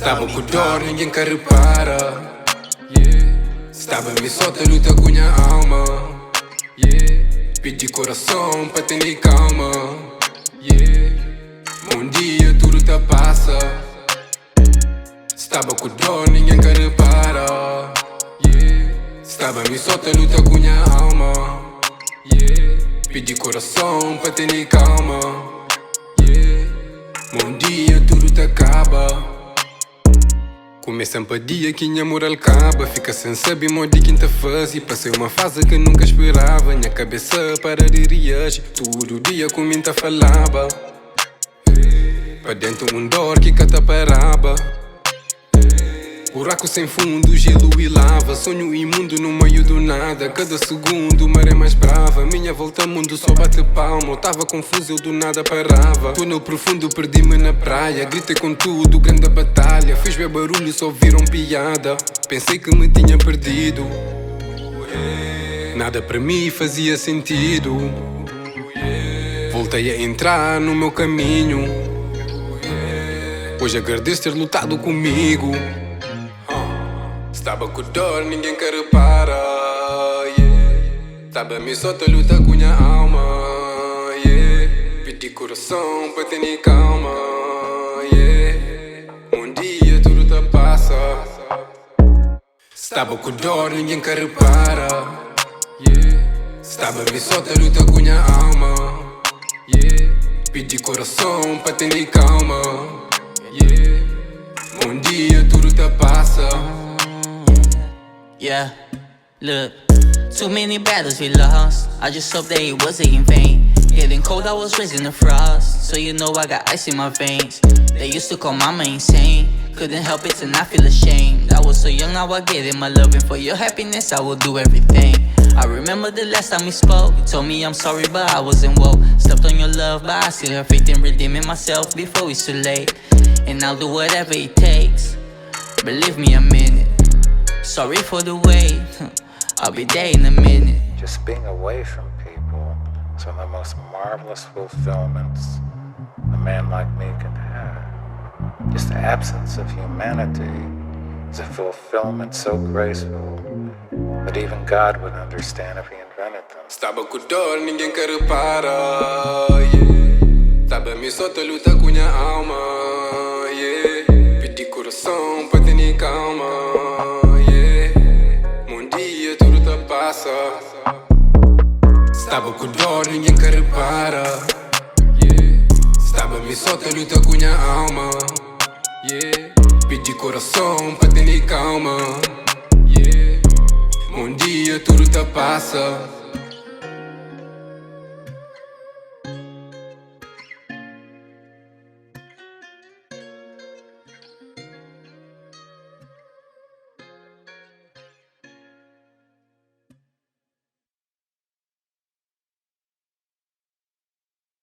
Stava com dor, ninguém quer repara. Stava me solta, luta com minha alma. Pedi coração pra ter calma. Um dia tudo tá passa. Stava com dor, ninguém quer repara. Stava me solta, luta com minha alma. Pedi coração pra ter calma. Um dia tudo te acaba. Começa a dia que minha moral acaba. Fica sem saber de quinta fase. Passei uma fase que nunca esperava. Minha cabeça para de reagir. Todo dia com mim tá falava. Pra dentro dor que cata parava. Buraco sem fundo, gelo e lava. Sonho imundo no meio do nada. Cada segundo maré mais brava. Minha volta mundo só bate palma. Eu tava confuso, eu do nada parava. Túnel profundo, perdi-me na praia. Gritei com tudo, grande batalha. Fiz ver barulho, só viram piada. Pensei que me tinha perdido. Nada para mim fazia sentido. Voltei a entrar no meu caminho. Hoje agradeço ter lutado comigo. Estava com dor, ninguém quer repara. Estava me solta, luta com minha alma. Pedi coração pra ter calma. Um dia tudo te passa. Estava com dor, ninguém quer repara. Estava me solta, luta com minha alma. Pedi coração pra ter calma. Um dia tudo te passa. Yeah, look, too many battles we lost. I just hope that it wasn't in vain. Getting cold, I was raised in the frost. So you know I got ice in my veins. They used to call mama insane. Couldn't help it and I feel ashamed. I was so young, now I get it. My loving for your happiness, I will do everything. I remember the last time we spoke. You told me I'm sorry, but I wasn't woke. Stepped on your love, but I still have faith in redeeming myself before it's too late. And I'll do whatever it takes. Believe me, I'm in it. Sorry for the wait, I'll be there in a minute. Just being away from people is one of the most marvelous fulfillments a man like me can have. Just the absence of humanity is a fulfillment so graceful that even God would understand if he invented them. Stava com dor, ninguém quer repara. Stava me solta, luta com minha alma. Pedi coração pra ter calma. Stava com dor, ninguém quer repara. Stava me solta, luta com minha alma. Pedi coração pra ter calma. Um dia tudo te passa.